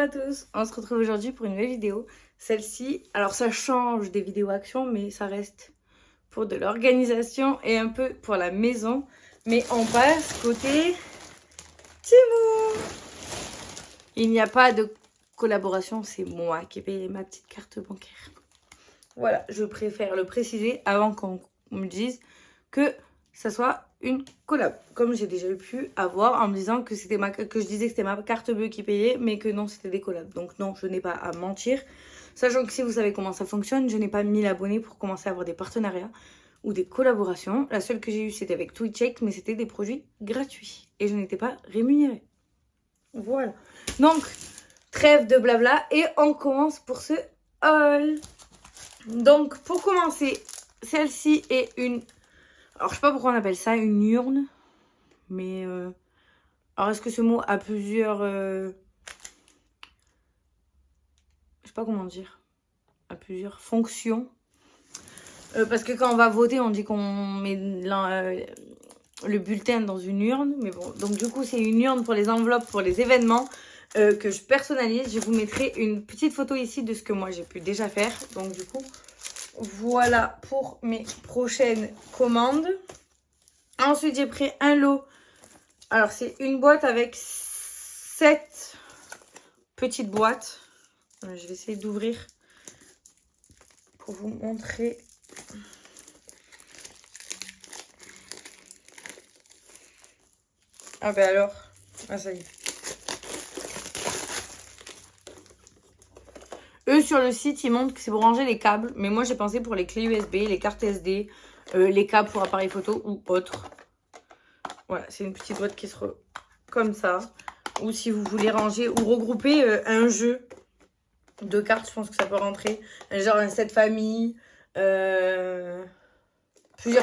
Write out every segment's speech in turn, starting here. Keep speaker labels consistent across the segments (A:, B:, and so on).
A: à tous, on se retrouve aujourd'hui pour une nouvelle vidéo. Celle-ci, alors ça change des vidéos action, mais ça reste pour de l'organisation et un peu pour la maison. Mais on passe côté Temu. Il n'y a pas de collaboration, c'est moi qui ai payé ma petite carte bancaire. Voilà, je préfère le préciser avant qu'on me dise que ça soit une collab, comme j'ai déjà pu avoir en me disant que c'était que je disais que c'était ma carte bleue qui payait, mais que non, c'était des collabs. Donc non, je n'ai pas à mentir. Sachant que si vous savez comment ça fonctionne, je n'ai pas 1000 abonnés pour commencer à avoir des partenariats ou des collaborations. La seule que j'ai eue, c'était avec Twitcheck, mais c'était des produits gratuits et je n'étais pas rémunérée. Voilà. Donc, trêve de blabla et on commence pour ce haul. Donc, pour commencer, celle-ci est une... Alors, je sais pas pourquoi on appelle ça une urne. Mais... Alors, est-ce que ce mot a plusieurs... Je sais pas comment dire. A plusieurs fonctions. Parce que quand on va voter, on dit qu'on met le bulletin dans une urne. Mais bon, donc du coup, c'est une urne pour les enveloppes, pour les événements que je personnalise. Je vous mettrai une petite photo ici de ce que moi, j'ai pu déjà faire. Donc du coup... Voilà pour mes prochaines commandes. Ensuite, j'ai pris un lot. Alors, c'est une boîte avec 7 petites boîtes. Je vais essayer d'ouvrir pour vous montrer. Ah ben alors. Ah, ça y est. Eux, sur le site, ils montrent que c'est pour ranger les câbles. Mais moi, j'ai pensé pour les clés USB, les cartes SD, les câbles pour appareil photo ou autres. Voilà, c'est une petite boîte qui se comme ça. Ou si vous voulez ranger ou regrouper un jeu de cartes, je pense que ça peut rentrer. Genre un set famille. Plusieurs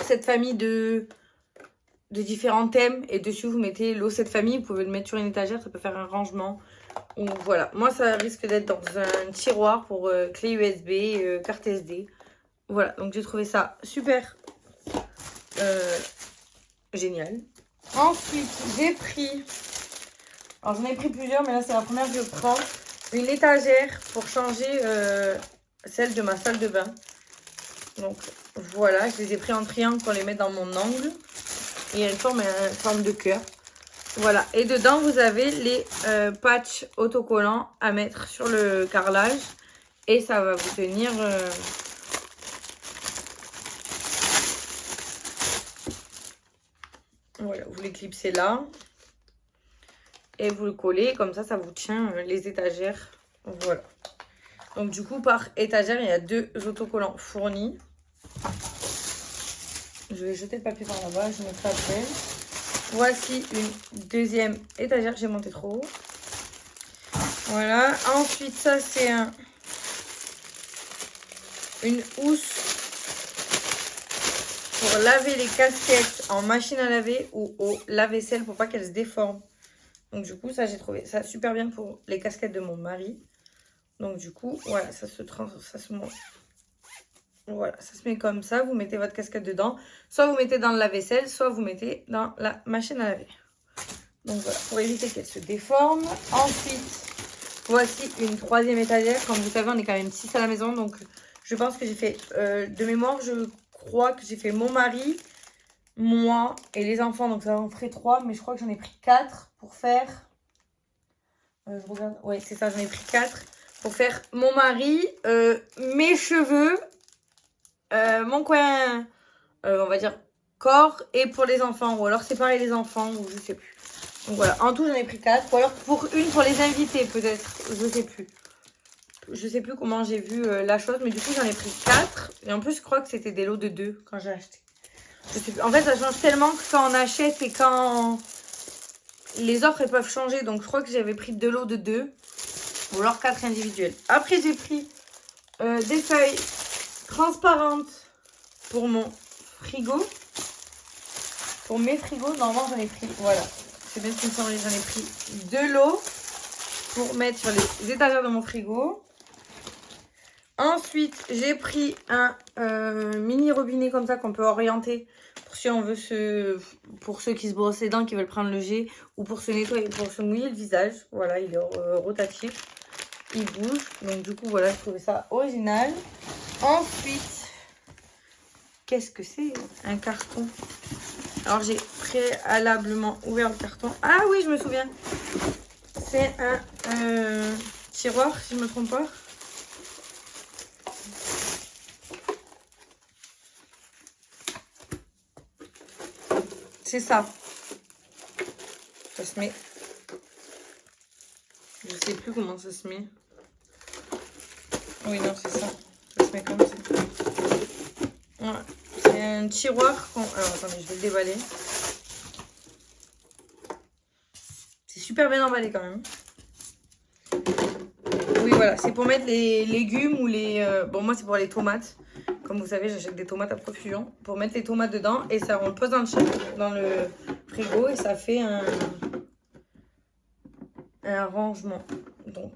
A: sets famille de différents thèmes. Et dessus, vous mettez l'eau set famille. Vous pouvez le mettre sur une étagère, ça peut faire un rangement. Ou voilà, moi ça risque d'être dans un tiroir pour clé USB, carte SD. Voilà, donc j'ai trouvé ça super génial. Ensuite, j'ai pris, alors j'en ai pris plusieurs, mais là c'est la première que je prends, une étagère pour changer celle de ma salle de bain. Donc voilà, je les ai pris en triangle pour les mettre dans mon angle. Et elles forment une forme de cœur. Voilà, et dedans vous avez les patchs autocollants à mettre sur le carrelage et ça va vous tenir voilà, vous les clipsez là et vous le collez, comme ça vous tient les étagères. Voilà, donc du coup par étagère il y a 2 autocollants fournis. Je vais jeter le papier par là-bas, je mettrai après. Voici une deuxième étagère, j'ai monté trop haut. Voilà, ensuite ça c'est une housse pour laver les casquettes en machine à laver ou au lave-vaisselle pour pas qu'elles se déforment. Donc du coup ça j'ai trouvé ça super bien pour les casquettes de mon mari. Donc du coup voilà, voilà, ça se met comme ça, vous mettez votre casquette dedans, soit vous mettez dans le lave-vaisselle, soit vous mettez dans la machine à laver. Donc voilà, pour éviter qu'elle se déforme. Ensuite, voici une troisième étagère. Comme vous savez, on est quand même 6 à la maison, donc je pense que j'ai fait, de mémoire, je crois que j'ai fait mon mari, moi et les enfants, donc ça en ferait 3, mais je crois que j'en ai pris 4 pour faire, je regarde, ouais c'est ça, j'en ai pris 4 pour faire mon mari, mes cheveux, mon coin, on va dire corps, et pour les enfants, ou alors séparer les enfants, ou je sais plus. Donc voilà, en tout j'en ai pris 4, ou alors pour les invités peut-être, je sais plus. Je sais plus comment j'ai vu la chose, mais du coup j'en ai pris 4. Et en plus je crois que c'était des lots de 2 quand j'ai acheté. Je sais plus. En fait ça change tellement que quand on achète et quand les offres elles peuvent changer. Donc je crois que j'avais pris 2 lots de 2. Ou alors 4 individuels. Après j'ai pris des feuilles transparentes pour mon frigo. Pour mes frigos, normalement j'en ai pris, voilà. C'est bien ce qui me semblait, j'en ai pris 2 lots pour mettre sur les étagères de mon frigo. Ensuite, j'ai pris un mini robinet comme ça qu'on peut orienter pour si on veut pour ceux qui se brossent les dents, qui veulent prendre le jet, ou pour se nettoyer, pour se mouiller le visage. Voilà, il est rotatif. il bouge. Donc du coup, voilà, je trouvais ça original. Ensuite, qu'est-ce que c'est? Un carton. Alors, j'ai préalablement ouvert le carton. Ah oui, je me souviens. C'est un tiroir, si je ne me trompe pas. C'est ça. Ça se met. Je sais plus comment ça se met. Oui, non, c'est ça. Ça se met comme ça. Voilà. C'est un tiroir. Alors, attendez, je vais le déballer. C'est super bien emballé quand même. Oui, voilà. C'est pour mettre les légumes ou les... Bon, moi, c'est pour les tomates. Comme vous savez, j'achète des tomates à profusion. Pour mettre les tomates dedans. Et ça, on le pose dans le frigo. Et ça fait un rangement. Donc,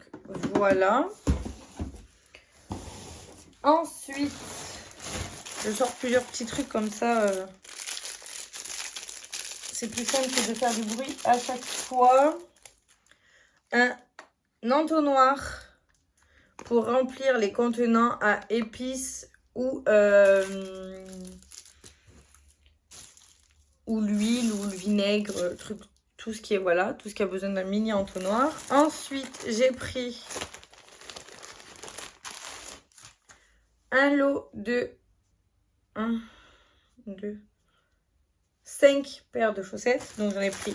A: voilà. Ensuite, je sors plusieurs petits trucs comme ça. C'est plus simple que de faire du bruit à chaque fois. Un entonnoir pour remplir les contenants à épices ou l'huile ou le vinaigre, tout ce qui est, voilà, tout ce qui a besoin d'un mini entonnoir. Ensuite, j'ai pris un lot de 1, 2, 5 paires de chaussettes. Donc, j'en ai pris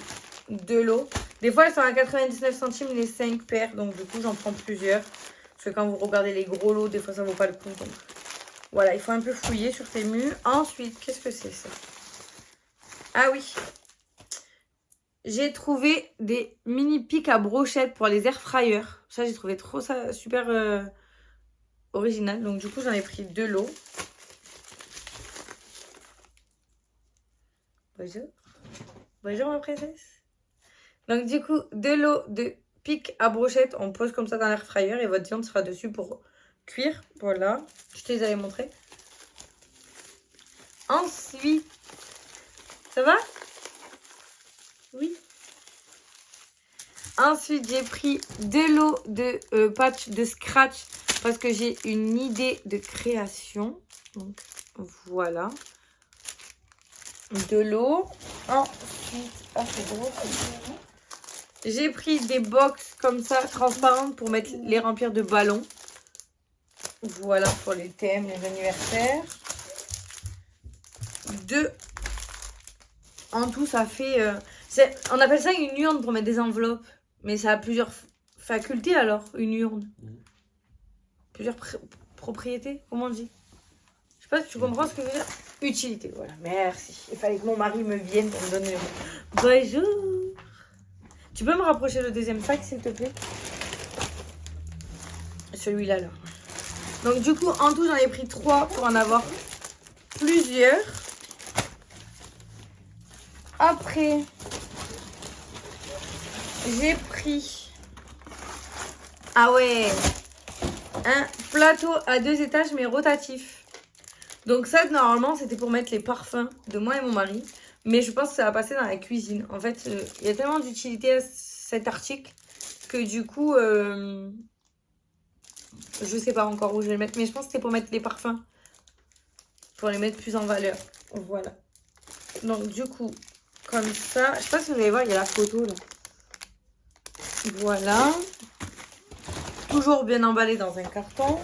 A: 2 lots. Des fois, elles sont à 99 centimes les 5 paires. Donc, du coup, j'en prends plusieurs. Parce que quand vous regardez les gros lots, des fois, ça vaut pas le coup. Donc, voilà, il faut un peu fouiller sur Temu. Ensuite, qu'est-ce que c'est ça? Ah oui. J'ai trouvé des mini pics à brochettes pour les air fryers. Ça, j'ai trouvé trop ça super original. Donc, du coup, j'en ai pris 2 lots. Bonjour. Bonjour, ma princesse. Donc, du coup, 2 lots de pics à brochettes. On pose comme ça dans l'air fryer et votre viande sera dessus pour cuire. Voilà. Je te les avais montrés. Ensuite, ça va? Oui. Ensuite, j'ai pris 2 lots de patch de scratch parce que j'ai une idée de création. Donc, voilà. 2 lots. Ensuite, ah, c'est gros. J'ai pris des box comme ça, transparentes, pour les remplir de ballons. Voilà, pour les thèmes, les anniversaires. 2. En tout, ça fait... on appelle ça une urne pour mettre des enveloppes. Mais ça a plusieurs facultés alors, une urne. Plusieurs propriétés, comment on dit? Je sais pas si tu comprends ce que je veux dire. Utilité, voilà, merci. Il fallait que mon mari me vienne pour me donner le mot. Bonjour. Tu peux me rapprocher le deuxième sac, s'il te plaît? Celui-là, là. Donc, du coup, en tout, j'en ai pris 3 pour en avoir plusieurs. Après, j'ai pris... Ah ouais, un plateau à 2 étages, mais rotatif. Donc ça, normalement, c'était pour mettre les parfums de moi et mon mari. Mais je pense que ça va passer dans la cuisine. En fait, il y a tellement d'utilité à cet article que du coup, je sais pas encore où je vais le mettre. Mais je pense que c'est pour mettre les parfums. Pour les mettre plus en valeur. Voilà. Donc du coup, comme ça. Je sais pas si vous allez voir, il y a la photo là. Voilà. Toujours bien emballé dans un carton.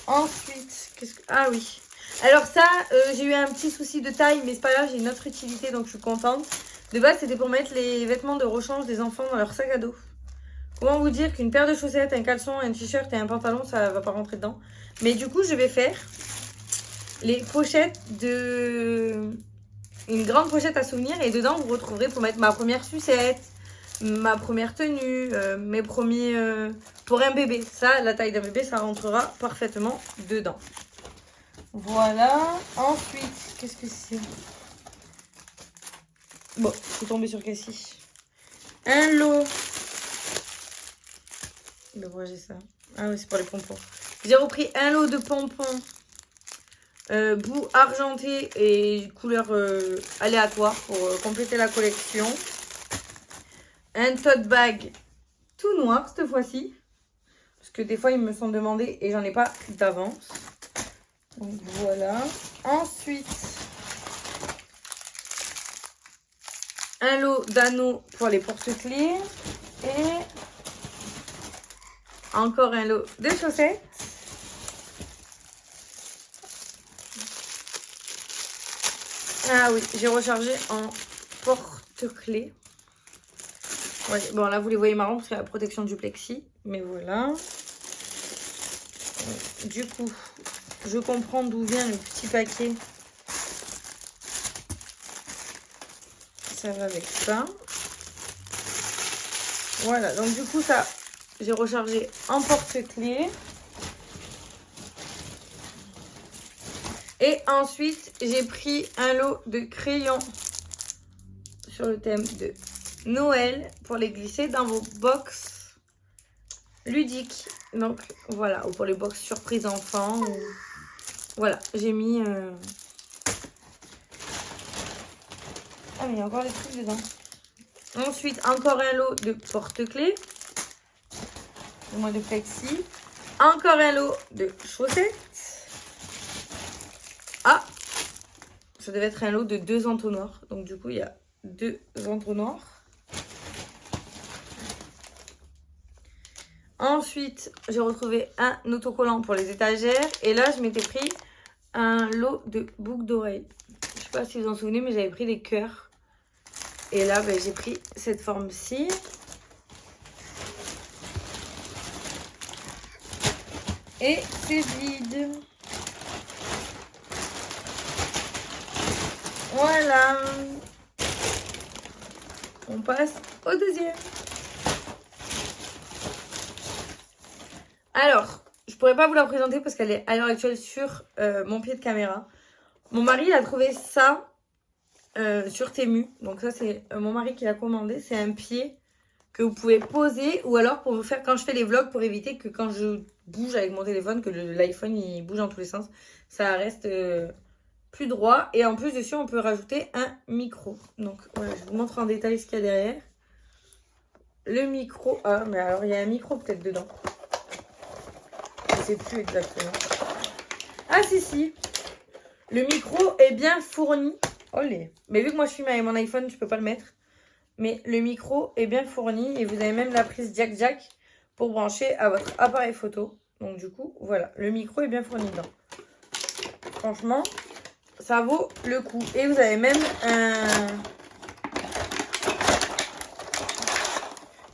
A: Ensuite, qu'est-ce que... Ah oui. Alors ça, j'ai eu un petit souci de taille, mais c'est pas grave, j'ai une autre utilité, donc je suis contente. De base, c'était pour mettre les vêtements de rechange des enfants dans leur sac à dos. Comment vous dire qu'une paire de chaussettes, un caleçon, un t-shirt et un pantalon, ça va pas rentrer dedans. Mais du coup, je vais faire les pochettes de... Une grande pochette à souvenirs, et dedans, vous retrouverez pour mettre ma première sucette, ma première tenue, mes premiers... pour un bébé. Ça, la taille d'un bébé, ça rentrera parfaitement dedans. Voilà. Ensuite, qu'est-ce que c'est? Bon, je suis tombée sur Cassie. Un lot. De quoi j'ai ça? Ah oui, c'est pour les pompons. J'ai repris un lot de pompons. Bout argenté et couleur aléatoire pour compléter la collection. Un tote bag tout noir cette fois-ci. Parce Parce que des fois, ils me sont demandés et j'en ai pas d'avance. Donc voilà. Ensuite, un lot d'anneaux pour les porte-clés. Et encore un lot de chaussettes. Ah oui, j'ai rechargé en porte-clés. Ouais, bon là vous les voyez marrant parce qu'il y a la protection du plexi. Mais voilà. Du coup, je comprends d'où vient le petit paquet. Ça va avec ça. Voilà, donc du coup ça, j'ai rechargé en porte-clés. Et ensuite, j'ai pris un lot de crayons sur le thème de Noël pour les glisser dans vos box ludiques. Donc voilà, ou pour les box surprise enfants. Ou... Voilà, j'ai mis... Ah mais il y a encore des trucs dedans. Ensuite, encore un lot de porte-clés. Au moins de plexi. Encore un lot de chaussettes. Ah, ça devait être un lot de 2 entonnoirs. Donc du coup, il y a 2 entonnoirs. Ensuite, j'ai retrouvé un autocollant pour les étagères. Et là, je m'étais pris un lot de boucles d'oreilles. Je sais pas si vous en souvenez, mais j'avais pris des cœurs. Et là, ben, j'ai pris cette forme-ci. Et c'est vide. Voilà. On passe au deuxième. Alors, je pourrais pas vous la présenter parce qu'elle est à l'heure actuelle sur mon pied de caméra. Mon mari il a trouvé ça sur Temu. Donc ça c'est mon mari qui l'a commandé. C'est un pied que vous pouvez poser ou alors pour vous faire quand je fais les vlogs pour éviter que quand je bouge avec mon téléphone, que l'iPhone il bouge dans tous les sens, ça reste plus droit. Et en plus dessus on peut rajouter un micro. Donc voilà, je vous montre en détail ce qu'il y a derrière. Le micro, ah mais alors il y a un micro peut-être dedans. Je sais plus exactement. Ah si. Le micro est bien fourni. Olé. Mais vu que moi je filme avec mon iPhone, je peux pas le mettre. Mais le micro est bien fourni. Et vous avez même la prise jack pour brancher à votre appareil photo. Donc du coup, voilà. Le micro est bien fourni dedans. Franchement, ça vaut le coup. Et vous avez même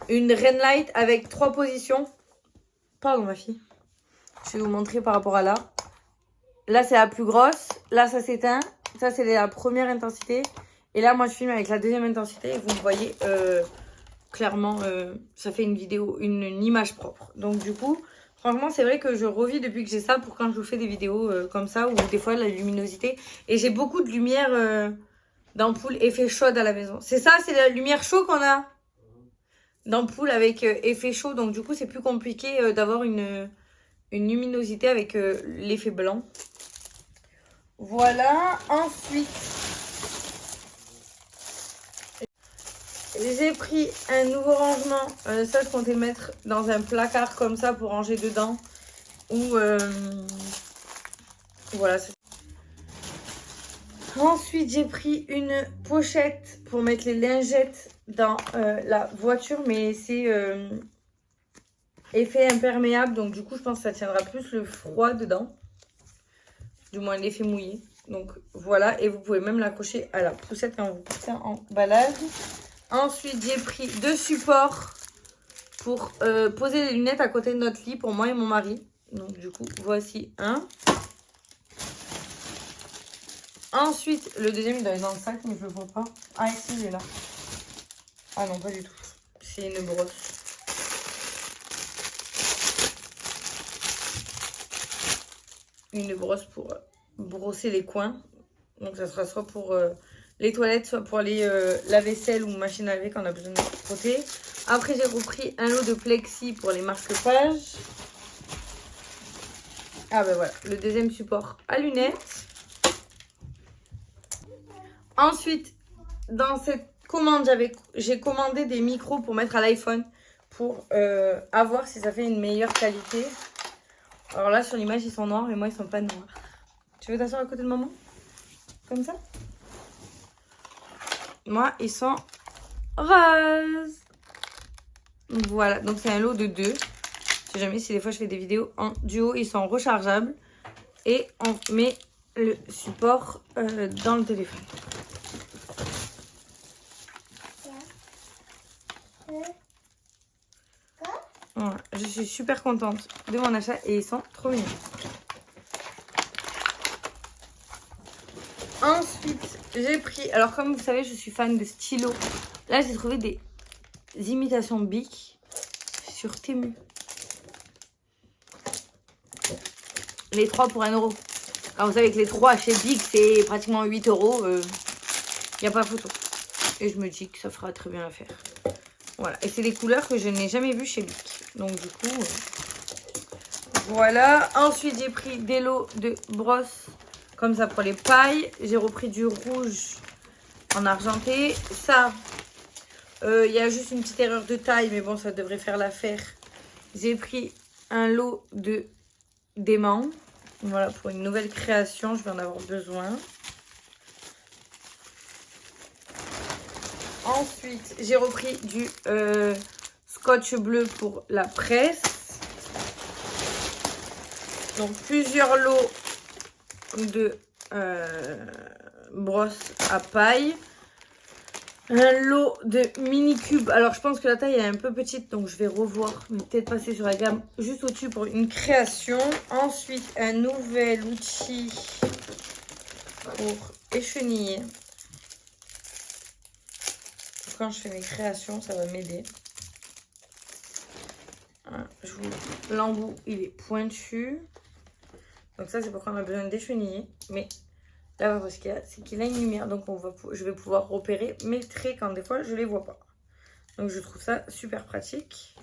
A: une ring light avec 3 positions. Pardon ma fille. Je vais vous montrer par rapport à là. Là, c'est la plus grosse. Là, ça s'éteint. Ça, c'est la première intensité. Et là, moi, je filme avec la deuxième intensité. Et vous me voyez clairement, ça fait une vidéo, une image propre. Donc, du coup, franchement, c'est vrai que je revis depuis que j'ai ça pour quand je vous fais des vidéos comme ça. Ou des fois, la luminosité. Et j'ai beaucoup de lumière d'ampoule effet chaude à la maison. C'est ça, c'est la lumière chaude qu'on a d'ampoule avec effet chaud. Donc, du coup, c'est plus compliqué d'avoir une luminosité avec l'effet blanc. Voilà. Ensuite, j'ai pris un nouveau rangement. Ça, je comptais le mettre dans un placard comme ça pour ranger dedans. Ou voilà. Ensuite, j'ai pris une pochette pour mettre les lingettes dans la voiture. Mais c'est effet imperméable. Donc, du coup, je pense que ça tiendra plus le froid dedans. Du moins l'effet mouillé. Donc voilà, et vous pouvez même l'accrocher à la poussette quand vous partez en balade. Ensuite, j'ai pris 2 supports pour poser les lunettes à côté de notre lit pour moi et mon mari. Donc du coup, voici un. Ensuite, le deuxième, il doit être dans le sac, mais je le vois pas. Ah, ici, il est là. Ah non, pas du tout. C'est une brosse. Une brosse pour brosser les coins. Donc ça sera soit pour les toilettes, soit pour la vaisselle ou machine à laver quand on a besoin de frotter. Après j'ai repris un lot de plexi pour les marque-pages. Ah ben voilà, le deuxième support à lunettes. Ensuite, dans cette commande, j'ai commandé des micros pour mettre à l'iPhone pour voir si ça fait une meilleure qualité. Alors là, sur l'image, ils sont noirs, mais moi, ils sont pas noirs. Tu veux t'asseoir à côté de maman? Comme ça? Moi, ils sont roses. Voilà, donc c'est un lot de 2. Je sais jamais si des fois je fais des vidéos en duo. Ils sont rechargeables. Et on met le support dans le téléphone. Voilà, je suis super contente de mon achat et ils sont trop mignons. Ensuite, j'ai pris... Alors, comme vous savez, je suis fan de stylos. Là, j'ai trouvé des imitations Bic sur Temu. Les 3 pour 1 €. Alors, vous savez que les 3 chez Bic, c'est pratiquement 8 €. Il n'y a pas photo. Et je me dis que ça fera très bien l'affaire. Voilà. Et c'est des couleurs que je n'ai jamais vues chez Bic. Donc, du coup, voilà. Ensuite, j'ai pris des lots de brosses. Comme ça pour les pailles. J'ai repris du rouge en argenté. Ça, il y a juste une petite erreur de taille. Mais bon, ça devrait faire l'affaire. J'ai pris un lot de d'aimants. Voilà, pour une nouvelle création. Je vais en avoir besoin. Ensuite, j'ai repris du scotch bleu pour la presse. Donc, plusieurs lots de brosses à paille. Un lot de mini cubes. Alors, je pense que la taille est un peu petite, donc je vais revoir. Mais peut-être passer sur la gamme juste au-dessus pour une création. Ensuite, un nouvel outil pour écheniller. Quand je fais mes créations, ça va m'aider. L'embout, il est pointu. Donc ça, c'est pourquoi on a besoin d'écheniller. Mais là, ce qu'il y a, c'est qu'il a une lumière. Donc je vais pouvoir repérer mes traits quand des fois, je ne les vois pas. Donc je trouve ça super pratique.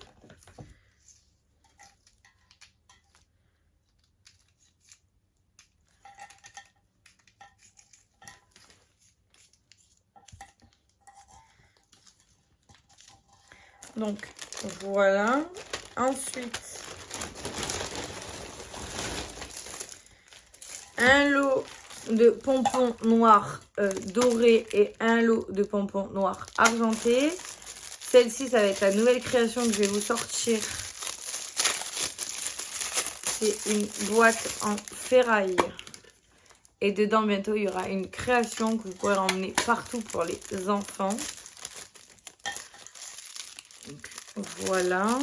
A: Donc voilà. Ensuite, un lot de pompons noirs dorés et un lot de pompons noirs argentés. Celle-ci, ça va être la nouvelle création que je vais vous sortir. C'est une boîte en ferraille. Et dedans, bientôt, il y aura une création que vous pourrez emmener partout pour les enfants. Donc, voilà.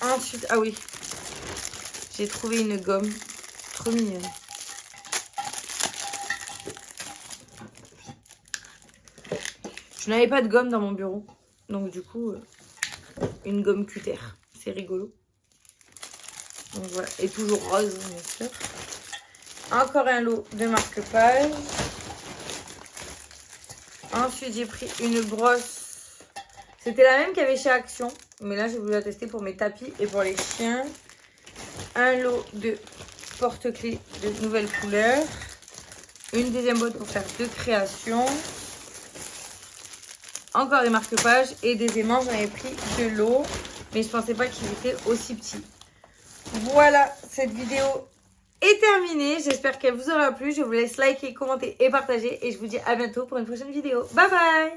A: Ensuite, ah oui, j'ai trouvé une gomme trop mignonne. Je n'avais pas de gomme dans mon bureau, donc du coup, une gomme cutter, c'est rigolo. Donc voilà, et toujours rose, bien sûr. Encore un lot de marque-page. Ensuite, j'ai pris une brosse. C'était la même qu'il y avait chez Action. Mais là, j'ai voulu la tester pour mes tapis et pour les chiens. Un lot de porte-clés de nouvelles couleurs. Une deuxième boîte pour faire 2 créations. Encore des marque-pages et des aimants. J'en avais pris de l'eau. Mais je ne pensais pas qu'ils étaient aussi petits. Voilà, cette vidéo est terminée. J'espère qu'elle vous aura plu. Je vous laisse liker, commenter et partager. Et je vous dis à bientôt pour une prochaine vidéo. Bye bye!